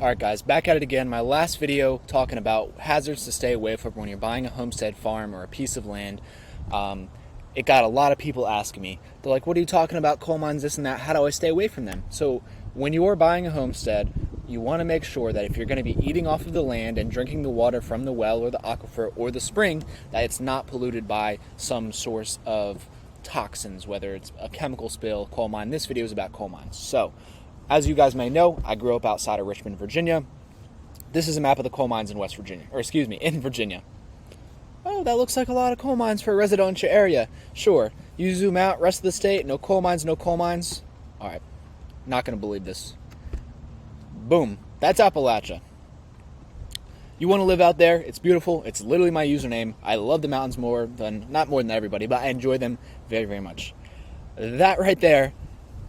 Alright guys, back at it again. My last video talking about hazards to stay away from when you're buying a homestead farm or a piece of land. It got a lot of people asking me. They're like, what are you talking about, coal mines, this and that? How do I stay away from them? So when you're buying a homestead, you want to make sure that if you're going to be eating off of the land and drinking the water from the well or the aquifer or the spring, that it's not polluted by some source of toxins, whether it's a chemical spill, coal mine. This video is about coal mines. So as you guys may know, I grew up outside of Richmond, Virginia. This is a map of the coal mines in West Virginia, or excuse me, in Virginia. Oh, that looks like a lot of coal mines for a residential area. Sure. You zoom out, rest of the state, no coal mines, no coal mines. All right, not going to believe this. Boom, that's Appalachia. You want to live out there, it's beautiful. It's literally my username. I love the mountains not more than everybody, but I enjoy them very, very much. That right there,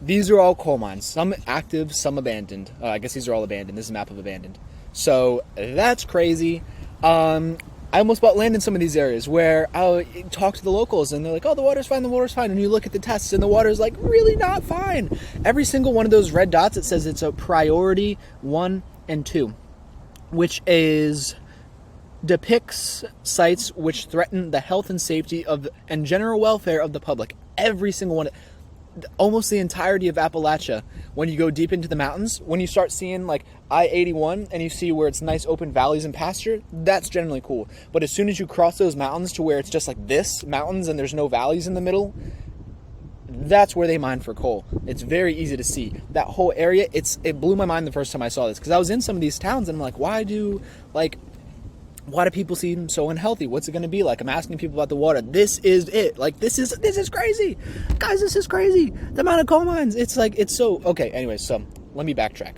these are all coal mines. Some active, some abandoned. I guess these are all abandoned. This is a map of abandoned. So that's crazy. I almost bought land in some of these areas where I talk to the locals and they're like, oh, the water's fine, the water's fine. And you look at the tests and the water's like really not fine. Every single one of those red dots, it says it's a priority 1 and 2, which depicts sites which threaten the health and safety of and general welfare of the public. Every single one. Almost the entirety of Appalachia. When you go deep into the mountains, when you start seeing like I-81 and you see where it's nice open valleys and pasture, that's generally cool. But as soon as you cross those mountains to where it's just like this, mountains, and there's no valleys in the middle, that's where they mine for coal. It's very easy to see. That whole area, it blew my mind the first time I saw this, because I was in some of these towns and I'm like, why do people seem so unhealthy? What's it going to be like? I'm asking people about the water. This is it. Like, this is crazy. Guys, this is crazy. The amount of coal mines. It's so... Okay, anyways, so let me backtrack.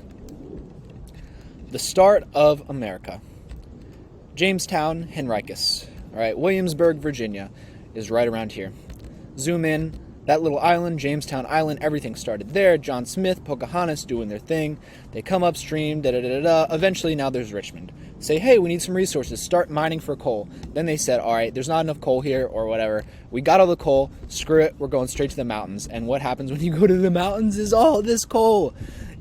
The start of America. Jamestown, Henricus. All right, Williamsburg, Virginia is right around here. Zoom in. That little island, Jamestown Island, everything started there. John Smith, Pocahontas doing their thing. They come upstream, da-da-da-da-da. Eventually, now there's Richmond. Say, hey, we need some resources. Start mining for coal. Then they said, all right, there's not enough coal here or whatever. We got all the coal. Screw it. We're going straight to the mountains. And what happens when you go to the mountains is all this coal.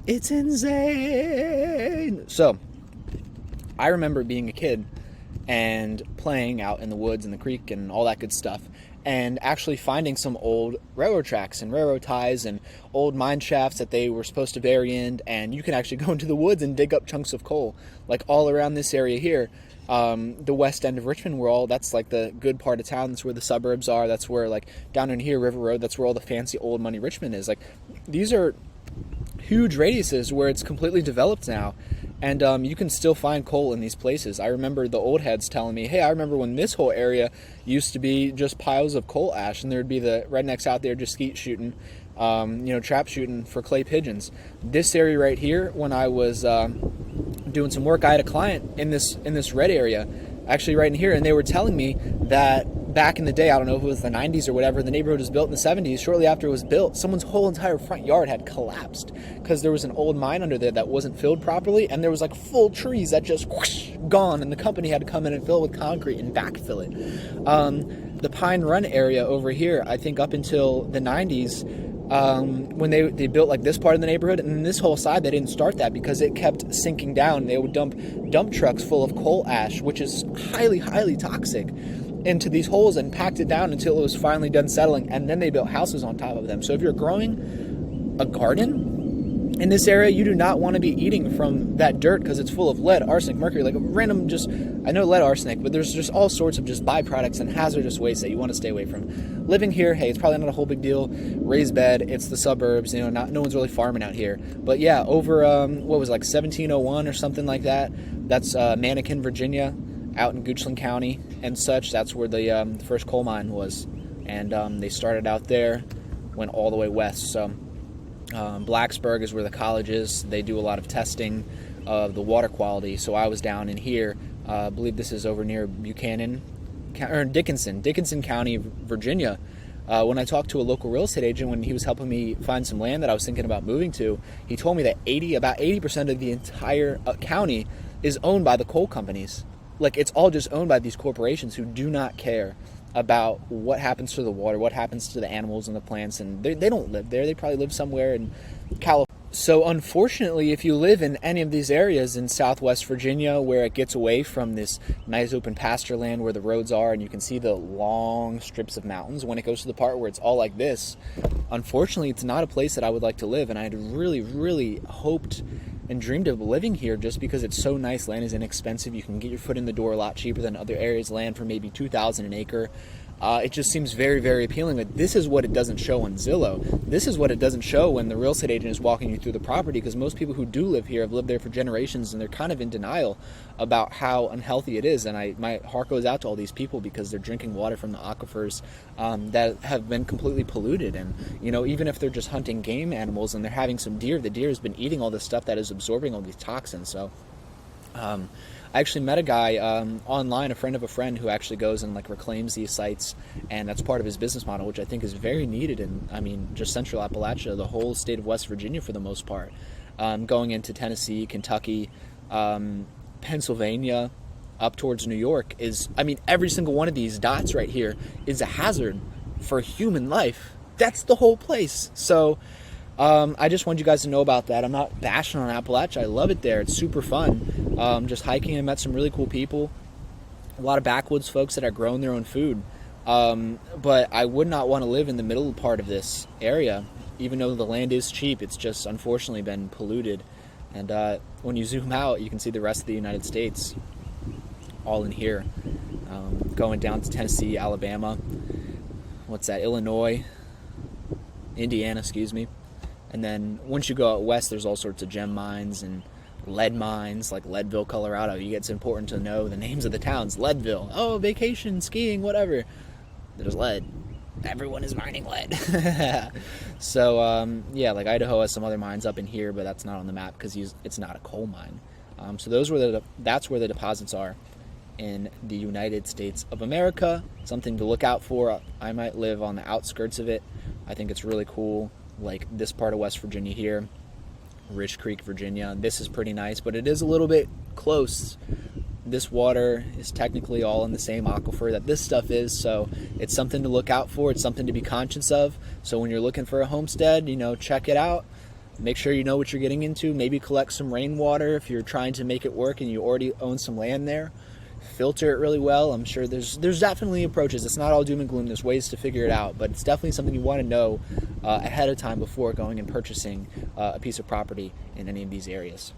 It's insane. So, I remember being a kid and playing out in the woods and the creek and all that good stuff, and actually finding some old railroad tracks and railroad ties and old mine shafts that they were supposed to bury in, and you can actually go into the woods and dig up chunks of coal, like all around this area here. The west end of Richmond, that's like the good part of town. That's where the suburbs are. That's where, like, down in here, River Road, that's where all the fancy old money Richmond is. Like, these are huge radiuses where it's completely developed now. And you can still find coal in these places. I remember the old heads telling me, hey, I remember when this whole area used to be just piles of coal ash, and there'd be the rednecks out there just skeet shooting, trap shooting for clay pigeons. This area right here, when I was doing some work, I had a client in this red area, actually right in here, and they were telling me that back in the day, I don't know if it was the 90s or whatever, the neighborhood was built in the 70s. Shortly after it was built, someone's whole entire front yard had collapsed because there was an old mine under there that wasn't filled properly, and there was like full trees that just whoosh, gone, and the company had to come in and fill it with concrete and backfill it. The Pine Run area over here, I think up until the 90s, when they built like this part of the neighborhood, and then this whole side, they didn't start that because it kept sinking down. They would dump trucks full of coal ash, which is highly, highly toxic, into these holes and packed it down until it was finally done settling, and then they built houses on top of them. So if you're growing a garden in this area, you do not want to be eating from that dirt because it's full of lead, arsenic, mercury, like random I know lead, arsenic, but there's just all sorts of just byproducts and hazardous waste that you want to stay away from. Living here, hey, it's probably not a whole big deal. Raised bed, it's the suburbs, no one's really farming out here. But yeah, over, 1701 or something like that, that's Mannequin, Virginia, out in Goochland County and such. That's where the first coal mine was, and they started out there, went all the way west. So Blacksburg is where the college is. They do a lot of testing of the water quality. So I was down in here. I believe this is over near Dickinson County, Virginia. When I talked to a local real estate agent when he was helping me find some land that I was thinking about moving to, he told me that about 80% of the entire county is owned by the coal companies. Like, it's all just owned by these corporations who do not care about what happens to the water, what happens to the animals and the plants, and they don't live there. They probably live somewhere in California. So unfortunately, if you live in any of these areas in Southwest Virginia where it gets away from this nice open pasture land where the roads are and you can see the long strips of mountains, when it goes to the part where it's all like this, unfortunately, it's not a place that I would like to live. And I had really, really hoped and dreamed of living here just because it's so nice. Land is inexpensive. You can get your foot in the door a lot cheaper than other areas. Land for maybe $2,000 an acre. It just seems very, very appealing. But this is what it doesn't show on Zillow. This is what it doesn't show when the real estate agent is walking you through the property, because most people who do live here have lived there for generations and they're kind of in denial about how unhealthy it is. And my heart goes out to all these people because they're drinking water from the aquifers that have been completely polluted. And, even if they're just hunting game animals and they're having some deer, the deer has been eating all this stuff that is absorbing all these toxins. So I actually met a guy online, a friend of a friend, who actually goes and reclaims these sites, and that's part of his business model, which I think is very needed in, just central Appalachia, the whole state of West Virginia for the most part. Going into Tennessee, Kentucky, Pennsylvania, up towards New York every single one of these dots right here is a hazard for human life. That's the whole place. So I just wanted you guys to know about that. I'm not bashing on Appalachia. I love it there. It's super fun. Just hiking, I met some really cool people. A lot of backwoods folks that are growing their own food. But I would not want to live in the middle part of this area, even though the land is cheap. It's just unfortunately been polluted. And when you zoom out, you can see the rest of the United States all in here. Going down to Tennessee, Alabama. Illinois. Indiana, excuse me. And then once you go out west, there's all sorts of gem mines and lead mines, like Leadville, Colorado. It's important to know the names of the towns. Leadville, oh, vacation, skiing, whatever. There's lead. Everyone is mining lead. So, Idaho has some other mines up in here, but that's not on the map because it's not a coal mine. So that's where the deposits are in the United States of America. Something to look out for. I might live on the outskirts of it. I think it's really cool. Like this part of West Virginia here, Rich Creek, Virginia. This is pretty nice, but it is a little bit close. This water is technically all in the same aquifer that this stuff is, so it's something to look out for. It's something to be conscious of. So when you're looking for a homestead, check it out. Make sure you know what you're getting into. Maybe collect some rainwater if you're trying to make it work and you already own some land there. Filter it really well. I'm sure there's definitely approaches. It's not all doom and gloom. There's ways to figure it out, but it's definitely something you want to know ahead of time before going and purchasing a piece of property in any of these areas.